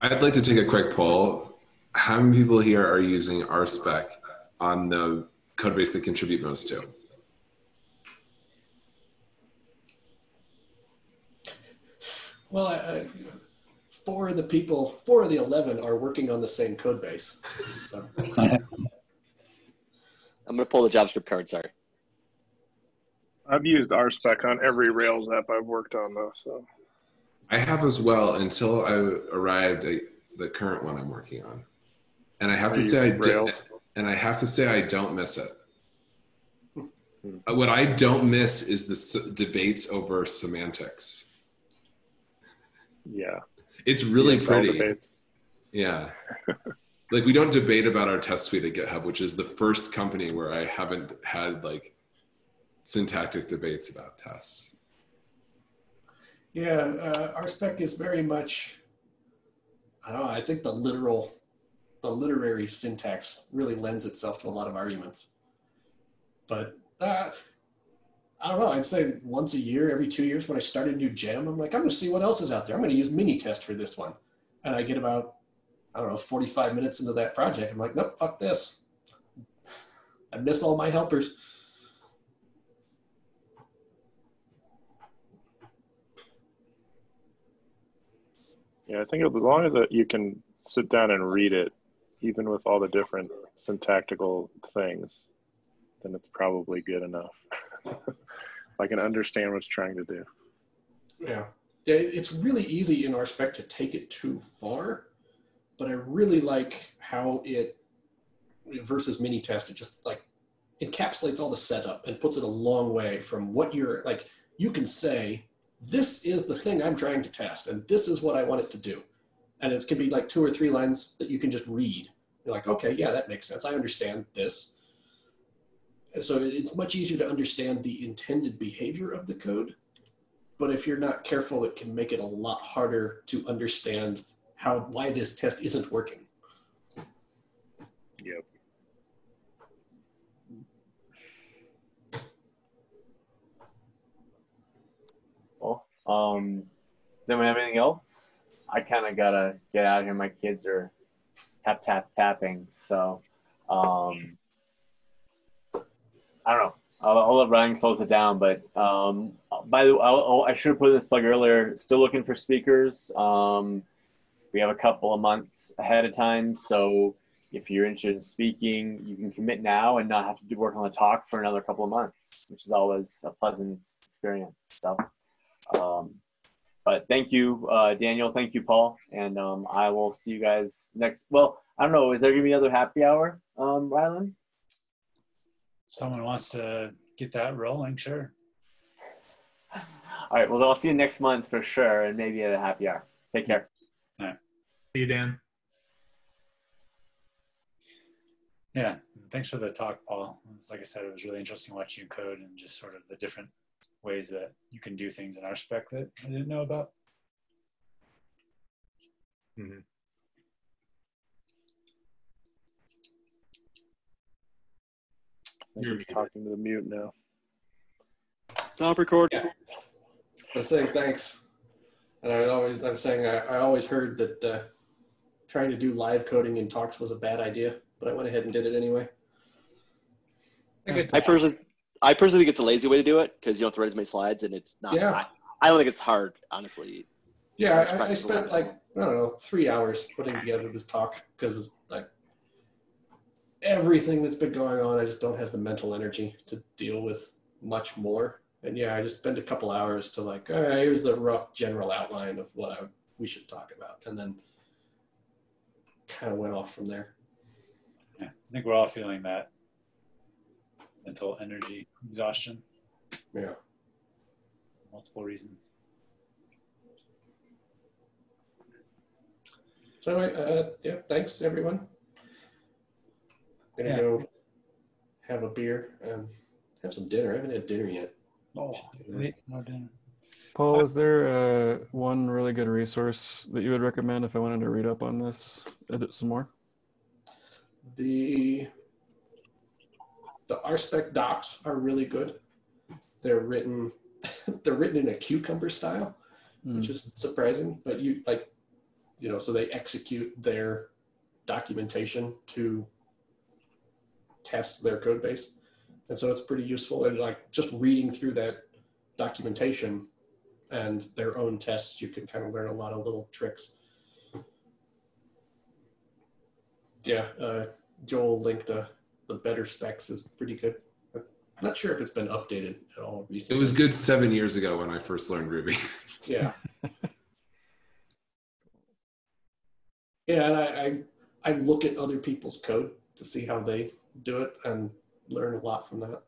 I'd like to take a quick poll. How many people here are using RSpec on the code base they contribute most to? Well, 4 of the 11 are working on the same code base. So. I'm going to pull the JavaScript card, sorry. I've used RSpec on every Rails app I've worked on, though. So I have as well until I arrived at the current one I'm working on, and I have to say I don't miss it. What I don't miss is the debates over semantics. yeah, It's really ESL pretty. debates. Yeah. Like we don't debate about our test suite at GitHub, which is the first company where I haven't had like syntactic debates about tests. Yeah, RSpec is very much, I don't know, I think the literary syntax really lends itself to a lot of arguments. But I don't know, I'd say once a year, every 2 years when I start a new gem, I'm like, I'm gonna see what else is out there. I'm gonna use Minitest for this one. And I get about, I don't know, 45 minutes into that project. I'm like, nope, fuck this. I miss all my helpers. Yeah, I think as long as you can sit down and read it, even with all the different syntactical things, then it's probably good enough. I can understand what it's trying to do. Yeah, it's really easy in RSpec to take it too far, but I really like how it, versus Minitest, it just like encapsulates all the setup and puts it a long way from what you're like. You can say, this is the thing I'm trying to test, and this is what I want it to do. And it can be like 2 or 3 lines that you can just read. You're like, okay, yeah, that makes sense. I understand this. And so it's much easier to understand the intended behavior of the code. But if you're not careful, it can make it a lot harder to understand why this test isn't working. Yep. Well, does anyone have anything else? I kind of gotta get out of here. My kids are tapping. So, I don't know. I'll let Ryan close it down. But by the way, I should have put this plug earlier. Still looking for speakers. We have a couple of months ahead of time. So if you're interested in speaking, you can commit now and not have to do work on the talk for another couple of months, which is always a pleasant experience. So, but thank you, Daniel. Thank you, Paul. And I will see you guys next. Well, I don't know. Is there going to be another happy hour, Rylan? Someone wants to get that rolling, sure. All right. Well, I'll see you next month for sure, and maybe at a happy hour. Take care. All right. See you, Dan. Yeah, thanks for the talk, Paul. It's like I said, it was really interesting watching you code and just sort of the different ways that you can do things in RSpec that I didn't know about. Mm-hmm. You're talking to the mute now. Stop recording. Yeah. I was saying thanks. And I always heard that trying to do live coding in talks was a bad idea, but I went ahead and did it anyway. I personally think it's a lazy way to do it because you don't have to write as many slides, and it's not. Yeah. I don't think it's hard, honestly. Yeah, I spent like, I don't know, 3 hours putting together this talk because it's like everything that's been going on, I just don't have the mental energy to deal with much more. And yeah, I just spent a couple hours to like, all right, here's the rough general outline of what we should talk about. And then kind of went off from there. Yeah, I think we're all feeling that mental energy exhaustion. Yeah. Multiple reasons. So anyway, yeah, thanks everyone. Gonna go have a beer and have some dinner. I haven't had dinner yet. Oh, wait, no dinner. Paul, is there one really good resource that you would recommend if I wanted to read up on this, edit some more? The R-Spec docs are really good. They're written in a cucumber style, which is surprising. But so they execute their documentation to test their code base. And so it's pretty useful. And like just reading through that documentation and their own tests, you can kind of learn a lot of little tricks. Yeah, Joel linked the better specs is pretty good. I'm not sure if it's been updated at all recently. It was good 7 years ago when I first learned Ruby. Yeah. Yeah, and I look at other people's code to see how they do it and learn a lot from that.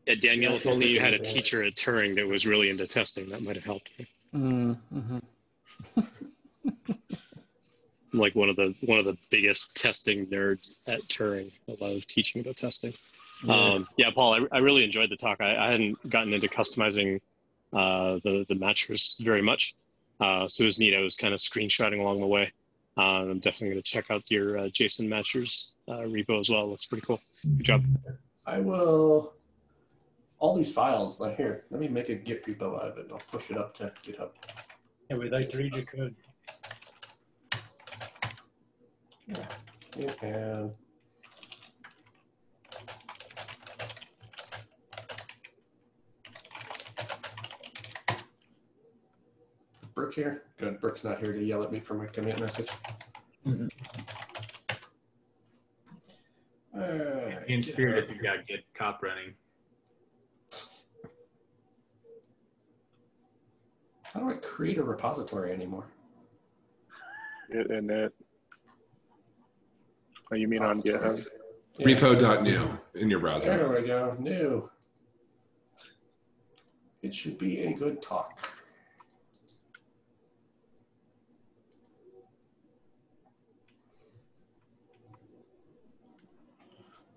Yeah, Daniel, if only you had a teacher at Turing that was really into testing, that might have helped. Mm-hmm. I'm like one of the biggest testing nerds at Turing. I love teaching about testing. Yeah, Paul, I really enjoyed the talk. I hadn't gotten into customizing the matchers very much. So it was neat. I was kind of screenshotting along the way. I'm definitely going to check out your JSON matchers repo as well. Looks pretty cool. Good job. I will, all these files here, let me make a Git repo out of it. I'll push it up to GitHub. Yeah, we'd like to read your code. Yeah, and Brooke here? Good, Brooke's not here to yell at me for my commit message. In spirit, if you got Git cop running. How do I create a repository anymore? Init. Oh, you mean on GitHub? Yeah. Repo.new in your browser. There we go, new. It should be a good talk.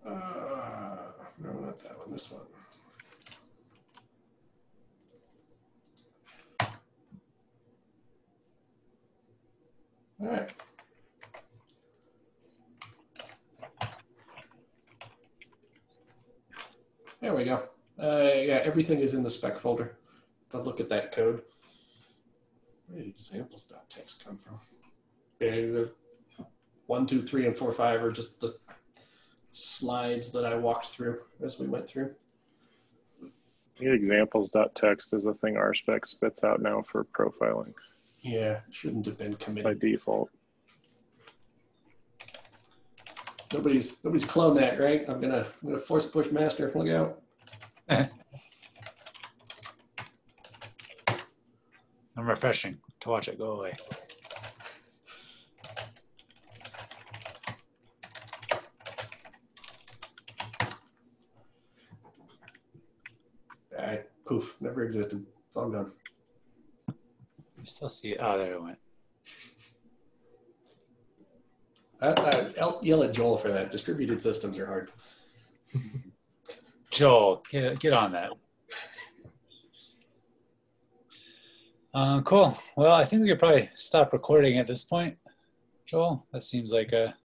No, not that one, this one. All right. There we go. Yeah, everything is in the spec folder. To look at that code. Where did examples.txt come from? Yeah, the 1, 2, 3, and 4, 5 are just the slides that I walked through as we went through. Examples.txt is the thing RSpec spits out now for profiling. Yeah, shouldn't have been committed by default. Nobody's cloned that, right? I'm gonna force push master. Look out. I'm refreshing to watch it go away. Poof, never existed. It's all gone. You still see it. Oh, there it went. I'll yell at Joel for that. Distributed systems are hard. Joel, get on that. Cool. Well, I think we could probably stop recording at this point. Joel, that seems like a